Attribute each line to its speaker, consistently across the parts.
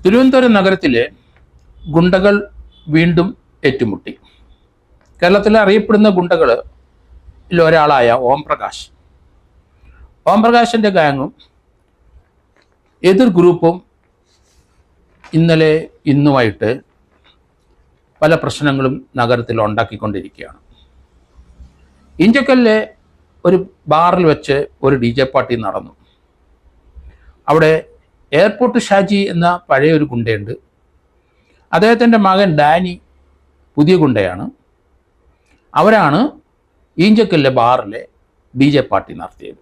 Speaker 1: തിരുവനന്തപുരം നഗരത്തിലെ ഗുണ്ടകൾ വീണ്ടും ഏറ്റുമുട്ടി. കേരളത്തിലെ അറിയപ്പെടുന്ന ഗുണ്ടകളിൽ ഒരാളായ ഓംപ്രകാശ്. ഓംപ്രകാശിൻ്റെ ഗാങ്ങും എതിർ ഗ്രൂപ്പും ഇന്നലെ ഇന്നുമായിട്ട് പല പ്രശ്നങ്ങളും നഗരത്തിൽ ഉണ്ടാക്കിക്കൊണ്ടിരിക്കുകയാണ്. ഇഞ്ചക്കലിലെ ഒരു ബാറിൽ വെച്ച് ഒരു DJ പാർട്ടി നടന്നു. അവിടെ എയർപോർട്ട് ഷാജി എന്ന പഴയ ഒരു ഗുണ്ടയുണ്ട്. അദ്ദേഹത്തിൻ്റെ മകൻ ഡാനി പുതിയ ഗുണ്ടയാണ്. അവരാണ് ഈഞ്ചക്കലിലെ ബാറിലെ DJ പാർട്ടി നടത്തിയത്.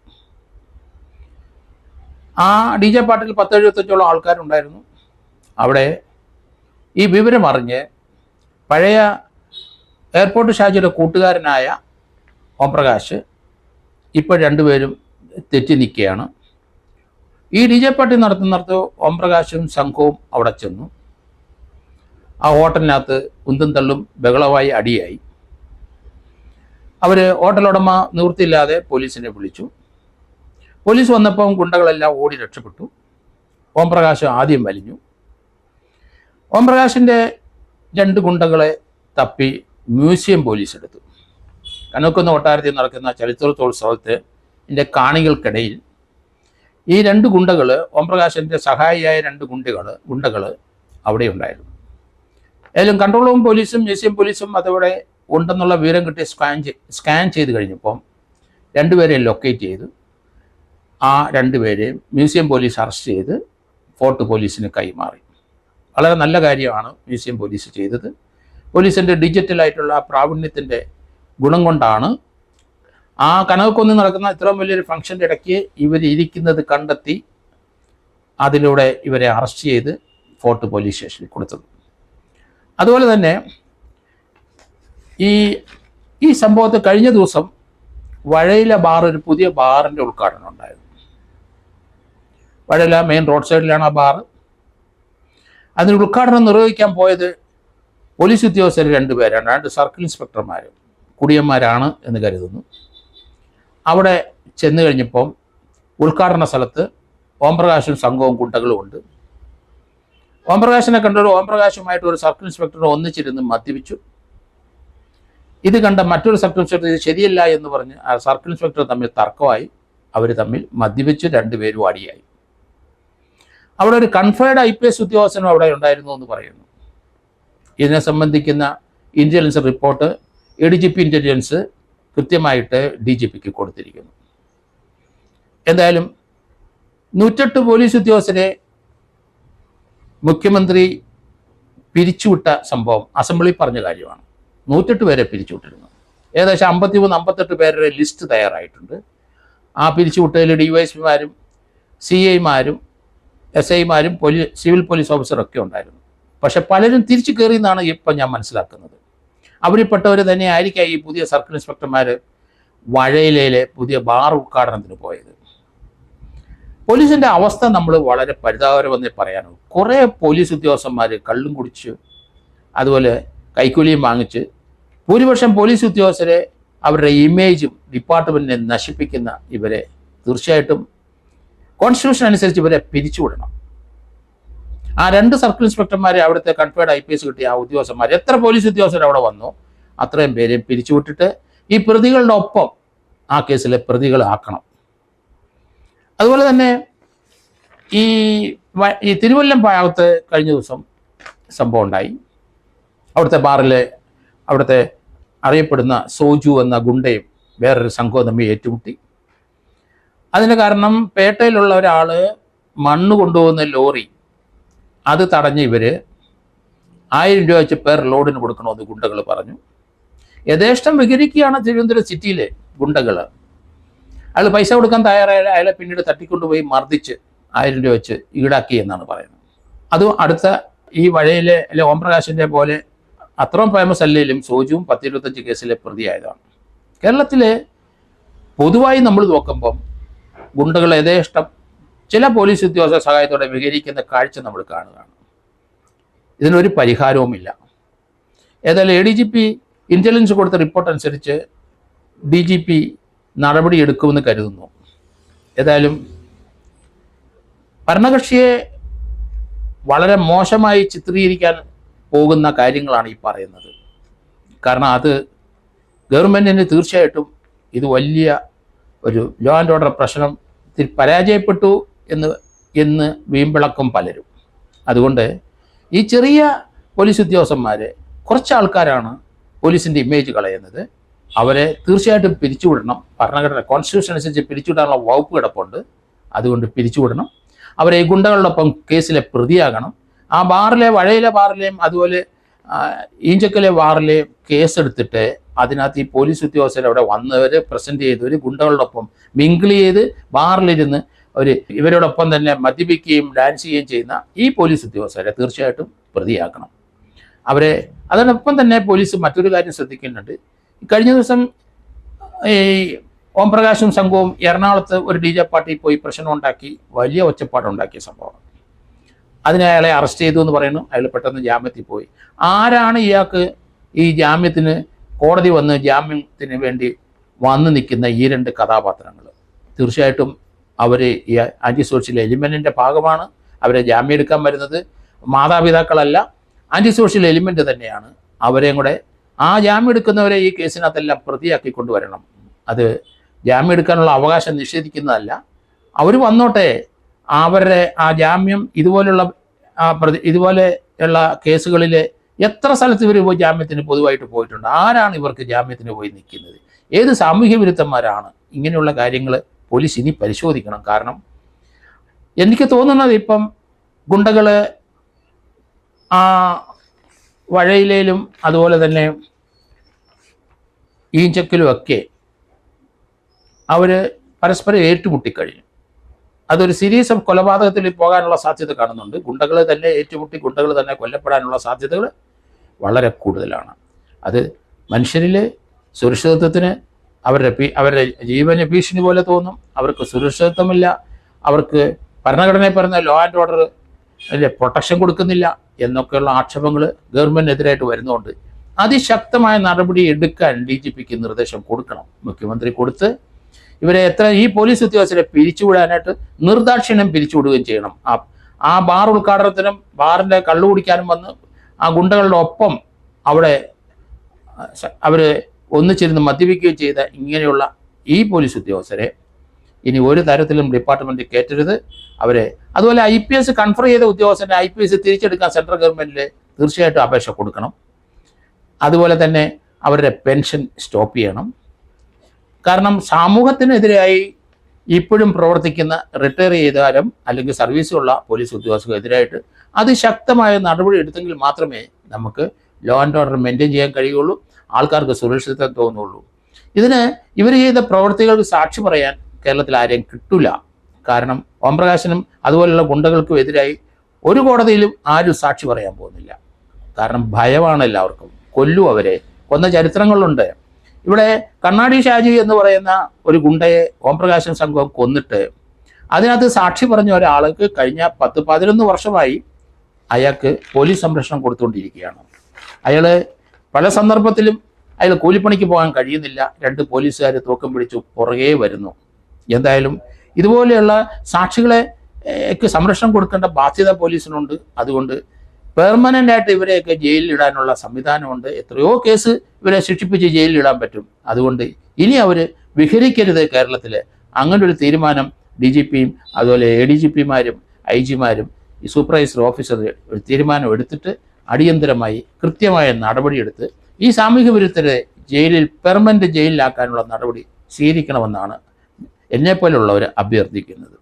Speaker 1: ആ DJ പാർട്ടിയിൽ 10-75 ആൾക്കാരുണ്ടായിരുന്നു. അവിടെ ഈ വിവരം അറിഞ്ഞ് പഴയ എയർപോർട്ട് ഷാജിയുടെ കൂട്ടുകാരനായ ഓംപ്രകാശ് ഇപ്പോൾ രണ്ടുപേരും തെറ്റി നിൽക്കുകയാണ്. ഈ DJ പാർട്ടി നടത്തുന്നിടത്ത് ഓംപ്രകാശും സംഘവും അവിടെ ചെന്നു. ആ ഹോട്ടലിനകത്ത് ഉന്തും തള്ളും ബഹളമായി അടിയായി. അവർ ഹോട്ടലുടമ നിവൃത്തിയില്ലാതെ പോലീസിനെ വിളിച്ചു. പോലീസ് വന്നപ്പം ഗുണ്ടകളെല്ലാം ഓടി രക്ഷപ്പെട്ടു. ഓംപ്രകാശ് ആദ്യം വലിഞ്ഞു. ഓംപ്രകാശിൻ്റെ 2 ഗുണ്ടകളെ തപ്പി മ്യൂസിയം പോലീസ് എടുത്തു. കനോക്കുന്ന് കൊട്ടാരത്തിൽ നടക്കുന്ന ചരിത്രോത്സവത്തിൻ്റെ കാണികൾക്കിടയിൽ ഈ 2 ഗുണ്ടകൾ, ഓംപ്രകാശിൻ്റെ സഹായിയായ 2 ഗുണ്ടകൾ അവിടെ ഉണ്ടായിരുന്നു. ഏതായാലും കൺട്രോൾ റൂം പോലീസും മ്യൂസിയം പോലീസും അതവിടെ ഉണ്ടെന്നുള്ള വിവരം കിട്ടി സ്കാൻ ചെയ്ത് കഴിഞ്ഞപ്പം 2 പേരെ ലൊക്കേറ്റ് ചെയ്തു. ആ 2 പേരെയും മ്യൂസിയം പോലീസ് അറസ്റ്റ് ചെയ്ത് ഫോർട്ട് പോലീസിന് കൈമാറി. വളരെ നല്ല കാര്യമാണ് മ്യൂസിയം പോലീസ് ചെയ്തത്. പോലീസിൻ്റെ ഡിജിറ്റലായിട്ടുള്ള പ്രാവീണ്യത്തിൻ്റെ ഗുണം കൊണ്ടാണ് ആ കനകക്കൊന്നിൽ നടക്കുന്ന ഇത്രയും വലിയൊരു ഫംഗ്ഷൻ്റെ ഇടയ്ക്ക് ഇവർ ഇരിക്കുന്നത് കണ്ടെത്തി അതിലൂടെ ഇവരെ അറസ്റ്റ് ചെയ്ത് ഫോർട്ട് പോലീസ് സ്റ്റേഷനിൽ കൊടുത്തത്. അതുപോലെ തന്നെ ഈ സംഭവത്തെ കഴിഞ്ഞ ദിവസം വഴയില ബാർ, ഒരു പുതിയ ബാറിൻ്റെ ഉദ്ഘാടനം ഉണ്ടായിരുന്നു. വഴയില മെയിൻ റോഡ് സൈഡിലാണ് ആ ബാർ. അതിന് ഉദ്ഘാടനം നിർവഹിക്കാൻ പോയത് പോലീസ് ഉദ്യോഗസ്ഥർ 2 പേരാണ്. 2 സർക്കിൾ ഇൻസ്പെക്ടർമാർ, കുടിയന്മാരാണ് എന്ന് കരുതുന്നു. അവിടെ ചെന്ന് കഴിഞ്ഞപ്പം ഉദ്ഘാടന സ്ഥലത്ത് ഓംപ്രകാശും സംഘവും ഗുണ്ടകളും ഉണ്ട്. ഓംപ്രകാശിനെ കണ്ടൊരു ഓംപ്രകാശുമായിട്ട് ഒരു സർക്കിൾ ഇൻസ്പെക്ടർ ഒന്നിച്ചിരുന്ന് മദ്യപിച്ചു. ഇത് കണ്ട മറ്റൊരു സർക്കിൾ ഇൻസ്പെക്ടർ ഇത് ശരിയല്ല എന്ന് പറഞ്ഞ് ആ സർക്കിൾ ഇൻസ്പെക്ടർ തമ്മിൽ തർക്കമായി. അവർ തമ്മിൽ മദ്യപിച്ച് 2 പേരും അടിയായി. അവിടെ ഒരു കൺഫേർഡ് IPS ഉദ്യോഗസ്ഥനും അവിടെ ഉണ്ടായിരുന്നു എന്ന് പറയുന്നു. ഇതിനെ സംബന്ധിക്കുന്ന ഇൻ്റലിജൻസ് റിപ്പോർട്ട് ADGP ഇൻ്റലിജൻസ് കൃത്യമായിട്ട് DGPക്ക് കൊടുത്തിരിക്കുന്നു. എന്തായാലും 108 പോലീസ് ഉദ്യോഗസ്ഥരെ മുഖ്യമന്ത്രി പിരിച്ചുവിട്ട സംഭവം അസംബ്ലി പറഞ്ഞ കാര്യമാണ്. 108 പേരെ പിരിച്ചുവിട്ടിരുന്നു. ഏകദേശം 53-58 പേരുടെ ലിസ്റ്റ് തയ്യാറായിട്ടുണ്ട്. ആ പിരിച്ചുവിട്ടതിൽ DYSPമാരും CIമാരും SIമാരും സിവിൽ പോലീസ് ഓഫീസറൊക്കെ ഉണ്ടായിരുന്നു. പക്ഷെ പലരും തിരിച്ചു കയറിയെന്നാണ് ഇപ്പം ഞാൻ മനസ്സിലാക്കുന്നത്. അവരിൽപ്പെട്ടവർ തന്നെ ആയിരിക്കാം ഈ പുതിയ സർക്കിൾ ഇൻസ്പെക്ടർമാർ വഴയിലയിലെ പുതിയ ബാർ ഉദ്ഘാടനത്തിന് പോയത്. പോലീസിൻ്റെ അവസ്ഥ നമ്മൾ വളരെ പരിതാപകരമെന്നേ പറയാനുള്ളൂ. കുറേ പോലീസ് ഉദ്യോഗസ്ഥന്മാർ കള്ളും കുടിച്ച് അതുപോലെ കൈക്കൂലിയും വാങ്ങിച്ച് ഭൂരിപക്ഷം പോലീസ് ഉദ്യോഗസ്ഥരെ അവരുടെ ഇമേജും ഡിപ്പാർട്ട്മെൻറ്റിനെ നശിപ്പിക്കുന്ന ഇവരെ തീർച്ചയായിട്ടും കോൺസ്റ്റിറ്റ്യൂഷൻ അനുസരിച്ച് ഇവരെ പിരിച്ചുവിടണം. ആ 2 സർക്കിൾ ഇൻസ്പെക്ടർമാരെ, അവിടുത്തെ കൺഫേർഡ് IPS കിട്ടിയ ആ ഉദ്യോഗസ്ഥന്മാർ, എത്ര പോലീസ് ഉദ്യോഗസ്ഥർ അവിടെ വന്നു അത്രയും പേരെയും പിരിച്ചുവിട്ടിട്ട് ഈ പ്രതികളുടെ ഒപ്പം ആ കേസിലെ പ്രതികളാക്കണം. അതുപോലെ തന്നെ ഈ തിരുവല്ലം ഭാഗത്ത് കഴിഞ്ഞ ദിവസം സംഭവം ഉണ്ടായി. അവിടുത്തെ ബാറിലെ അവിടുത്തെ അറിയപ്പെടുന്ന സോജു എന്ന ഗുണ്ടയും വേറൊരു സംഘവും തമ്മിൽ ഏറ്റുമുട്ടി. അതിന് കാരണം പേട്ടയിലുള്ള ഒരാൾ മണ്ണ് കൊണ്ടുപോകുന്ന ലോറി അത് തടഞ്ഞ് ഇവർ 1000 രൂപ വെച്ച് പേർ ലോഡിന് കൊടുക്കണമെന്ന് ഗുണ്ടകൾ പറഞ്ഞു. യഥേഷ്ടം വികരിക്കുകയാണ് തിരുവനന്തപുരം സിറ്റിയിലെ ഗുണ്ടകൾ. അയാൾ പൈസ കൊടുക്കാൻ തയ്യാറായ അയാളെ പിന്നീട് തട്ടിക്കൊണ്ടുപോയി മർദ്ദിച്ച് 1000 രൂപ വെച്ച് ഈടാക്കി എന്നാണ് പറയുന്നത്. അതും അടുത്ത ഈ വഴയിലെ അല്ലെ ഓംപ്രകാശിൻ്റെ പോലെ അത്രയും ഫേമസ് അല്ലെങ്കിലും സോജുവും 10-25 കേസിലെ പ്രതിയായതാണ്. കേരളത്തിലെ പൊതുവായി നമ്മൾ നോക്കുമ്പം ഗുണ്ടകൾ യഥേഷ്ടം ചില പോലീസ് ഉദ്യോഗസ്ഥ സഹായത്തോടെ വികരിക്കുന്ന കാഴ്ച നമ്മൾ കാണുകയാണ്. ഇതിനൊരു പരിഹാരവുമില്ല. ഏതായാലും ADGP ഇൻ്റലിജൻസ് കൊടുത്ത റിപ്പോർട്ട് അനുസരിച്ച് DGP നടപടിയെടുക്കുമെന്ന് കരുതുന്നു. ഏതായാലും ഭരണകക്ഷിയെ വളരെ മോശമായി ചിത്രീകരിക്കാൻ പോകുന്ന കാര്യങ്ങളാണ് ഈ പറയുന്നത്. കാരണം അത് ഗവൺമെൻറ്റിന് തീർച്ചയായിട്ടും ഇത് വലിയ ഒരു ലോ ആൻഡ് ഓർഡർ പ്രശ്നത്തിൽ പരാജയപ്പെട്ടു എന്ന് വീമ്പിളക്കും പലരും. അതുകൊണ്ട് ഈ ചെറിയ പോലീസ് ഉദ്യോഗസ്ഥന്മാരെ കുറച്ച് ആൾക്കാരാണ് പോലീസിൻ്റെ ഇമേജ് കളയുന്നത്. അവരെ തീർച്ചയായിട്ടും പിരിച്ചുവിടണം. ഭരണഘടന കോൺസ്റ്റിറ്റ്യൂഷൻ അനുസരിച്ച് പിരിച്ചുവിടാനുള്ള വകുപ്പ് കിടപ്പുണ്ട്. അതുകൊണ്ട് പിരിച്ചുവിടണം. അവരെ ഈ ഗുണ്ടകളോടൊപ്പം കേസിലെ പ്രതിയാകണം. ആ ബാറിലെ വഴയിലെ ബാറിലെയും അതുപോലെ ഈഞ്ചക്കലെ ബാറിലെയും കേസെടുത്തിട്ട് അതിനകത്ത് ഈ പോലീസ് ഉദ്യോഗസ്ഥർ അവിടെ വന്നവർ പ്രസൻറ്റ് ചെയ്തവർ ഗുണ്ടകളോടൊപ്പം മിങ്കിൾ ചെയ്ത് ബാറിലിരുന്ന് ഇവരോടൊപ്പം തന്നെ മദ്യപിക്കുകയും ഡാൻസ് ചെയ്യുകയും ചെയ്യുന്ന ഈ പോലീസ് ഉദ്യോഗസ്ഥരെ തീർച്ചയായിട്ടും പ്രതിയാക്കണം. അതോടൊപ്പം തന്നെ പോലീസ് മറ്റൊരു കാര്യം ശ്രദ്ധിക്കുന്നുണ്ട്. കഴിഞ്ഞ ദിവസം ഈ ഓംപ്രകാശും സംഘവും എറണാകുളത്ത് ഒരു DJ പാർട്ടിയിൽ പോയി പ്രശ്നമുണ്ടാക്കി വലിയ ഒച്ചപ്പാടുണ്ടാക്കിയ സംഭവം. അതിനെ അയാളെ അറസ്റ്റ് ചെയ്തു എന്ന് പറയുന്നു. അയാൾ പെട്ടെന്ന് ജാമ്യത്തിൽ പോയി. ആരാണ് ഇയാൾക്ക് ഈ ജാമ്യത്തിന് കോടതി വന്ന് ജാമ്യത്തിന് വേണ്ടി വന്ന് നിൽക്കുന്ന ഈ രണ്ട് കഥാപാത്രങ്ങൾ? തീർച്ചയായിട്ടും അവർ ഈ ആൻറ്റി സോഷ്യൽ എലിമെൻറ്റിൻ്റെ ഭാഗമാണ്. അവരെ ജാമ്യം എടുക്കാൻ വരുന്നത് മാതാപിതാക്കളല്ല, ആൻറ്റി സോഷ്യൽ എലിമെൻറ്റ് തന്നെയാണ്. അവരെയും കൂടെ ആ ജാമ്യം എടുക്കുന്നവരെ ഈ കേസിനകത്തെല്ലാം പ്രതിയാക്കി കൊണ്ടുവരണം. അത് ജാമ്യം എടുക്കാനുള്ള അവകാശം നിഷേധിക്കുന്നതല്ല. അവർ വന്നോട്ടെ. അവരുടെ ആ ജാമ്യം ഇതുപോലെയുള്ള കേസുകളിൽ എത്ര സ്ഥലത്ത് ഇവർ പോയി ജാമ്യത്തിന് പൊതുവായിട്ട് പോയിട്ടുണ്ട്? ആരാണ് ഇവർക്ക് ജാമ്യത്തിന് പോയി നിൽക്കുന്നത്? ഏത് സാമൂഹ്യ വിരുദ്ധന്മാരാണ്? ഇങ്ങനെയുള്ള കാര്യങ്ങൾ പോലീസ് ഇനി പരിശോധിക്കണം. കാരണം എനിക്ക് തോന്നുന്നത് ഇപ്പം ഗുണ്ടകൾ ആ വഴയിലും അതുപോലെ തന്നെ ഈഞ്ചക്കിലുമൊക്കെ അവർ പരസ്പരം ഏറ്റുമുട്ടിക്കഴിഞ്ഞു. അതൊരു സീരീസ് ഓഫ് കൊലപാതകത്തിൽ പോകാനുള്ള സാധ്യത കാണുന്നുണ്ട്. ഗുണ്ടകൾ തന്നെ ഏറ്റുമുട്ടി ഗുണ്ടകൾ തന്നെ കൊല്ലപ്പെടാനുള്ള സാധ്യതകൾ വളരെ കൂടുതലാണ്. അത് മനുഷ്യരിൽ സുരക്ഷിതത്വത്തിന് അവരുടെ ജീവന് ഭീഷണി പോലെ തോന്നും. അവർക്ക് സുരക്ഷിതത്വമില്ല. അവർക്ക് ഭരണഘടനയിൽ പറയുന്ന ലോ ആൻഡ് ഓർഡർ പ്രൊട്ടക്ഷൻ കൊടുക്കുന്നില്ല എന്നൊക്കെയുള്ള ആക്ഷേപങ്ങൾ ഗവൺമെൻറ്റിനെതിരായിട്ട് വരുന്നതുകൊണ്ട് അതിശക്തമായ നടപടി എടുക്കാൻ DGPക്ക് നിർദ്ദേശം കൊടുക്കണം. മുഖ്യമന്ത്രി കൊടുത്ത് ഈ പോലീസ് ഉദ്യോഗസ്ഥരെ പിരിച്ചുവിടാനായിട്ട് നിർദാക്ഷിണ്യം പിരിച്ചുവിടുകയും ചെയ്യണം. ആ ബാർ ഉദ്ഘാടനത്തിനും ബാറിൻ്റെ കള്ളു കുടിക്കാനും വന്ന് ആ ഗുണ്ടകളുടെ ഒപ്പം അവർ ഒന്നിച്ചിരുന്ന് മദ്യപിക്കുകയും ചെയ്ത ഇങ്ങനെയുള്ള ഈ പോലീസ് ഉദ്യോഗസ്ഥരെ ഇനി ഒരു തരത്തിലും ഡിപ്പാർട്ട്മെൻറ്റ് കയറ്റരുത്. അതുപോലെ IPS കൺഫർ ചെയ്ത ഉദ്യോഗസ്ഥരെ IPS തിരിച്ചെടുക്കാൻ സെൻട്രൽ ഗവൺമെൻറ്റിൽ തീർച്ചയായിട്ടും അപേക്ഷ കൊടുക്കണം. അതുപോലെ തന്നെ അവരുടെ പെൻഷൻ സ്റ്റോപ്പ് ചെയ്യണം. കാരണം സമൂഹത്തിനെതിരായി ഇപ്പോഴും പ്രവർത്തിക്കുന്ന റിട്ടയർ ചെയ്താലും അല്ലെങ്കിൽ സർവീസുള്ള പോലീസ് ഉദ്യോഗസ്ഥർക്കെതിരായിട്ട് അതിശക്തമായ നടപടി എടുത്തെങ്കിൽ മാത്രമേ നമുക്ക് ലോ ആൻഡ് ഓർഡർ മെയിൻറ്റെയിൻ ചെയ്യാൻ കഴിയുള്ളൂ, ആൾക്കാർക്ക് സുരക്ഷിതത്വം തോന്നുള്ളൂ. ഇവർ ചെയ്ത പ്രവർത്തികൾക്ക് സാക്ഷി പറയാൻ കേരളത്തിൽ ആരെയും കിട്ടില്ല. കാരണം ഓംപ്രകാശനും അതുപോലുള്ള ഗുണ്ടകൾക്കും എതിരായി ഒരു കോടതിയിലും ആരും സാക്ഷി പറയാൻ പോകുന്നില്ല. കാരണം ഭയമാണ് എല്ലാവർക്കും. കൊല്ലും അവരെ. കൊന്ന ചരിത്രങ്ങളുണ്ട്. ഇവിടെ കണ്ണാടി ഷാജി എന്ന് പറയുന്ന ഒരു ഗുണ്ടയെ ഓംപ്രകാശൻ സംഘം കൊന്നിട്ട് അതിനകത്ത് സാക്ഷി പറഞ്ഞ ഒരാൾക്ക് കഴിഞ്ഞ 10-11 വർഷമായി അയാൾക്ക് പോലീസ് സംരക്ഷണം കൊടുത്തുകൊണ്ടിരിക്കുകയാണ്. അയാൾ പല സന്ദർഭത്തിലും കൂലിപ്പണിക്ക് പോകാൻ കഴിയുന്നില്ല. 2 പോലീസുകാർ തോക്കം പിടിച്ചു പുറകെ വരുന്നു. എന്തായാലും ഇതുപോലെയുള്ള സാക്ഷികളെ സംരക്ഷണം കൊടുക്കേണ്ട ബാധ്യത പോലീസിനുണ്ട്. അതുകൊണ്ട് പെർമനൻ്റ് ആയിട്ട് ഇവരെയൊക്കെ ജയിലിലിടാനുള്ള സംവിധാനമുണ്ട്. എത്രയോ കേസ് ഇവരെ ശിക്ഷിപ്പിച്ച് ജയിലിലിടാൻ പറ്റും. അതുകൊണ്ട് ഇനി അവർ വിഹരിക്കരുത് കേരളത്തിൽ. അങ്ങനൊരു തീരുമാനം DGPയും അതുപോലെ ADGPമാരും IG മാരും ഈ സൂപ്പർവൈസർ ഓഫീസർ ഒരു തീരുമാനം എടുത്തിട്ട് അടിയന്തരമായി കൃത്യമായ നടപടിയെടുത്ത് ഈ സാമൂഹ്യ വിരുദ്ധരെ പെർമനൻ്റ് ജയിലിലാക്കാനുള്ള നടപടി സ്വീകരിക്കണമെന്നാണ് എന്നെപ്പോലുള്ളവർ അഭ്യർത്ഥിക്കുന്നത്.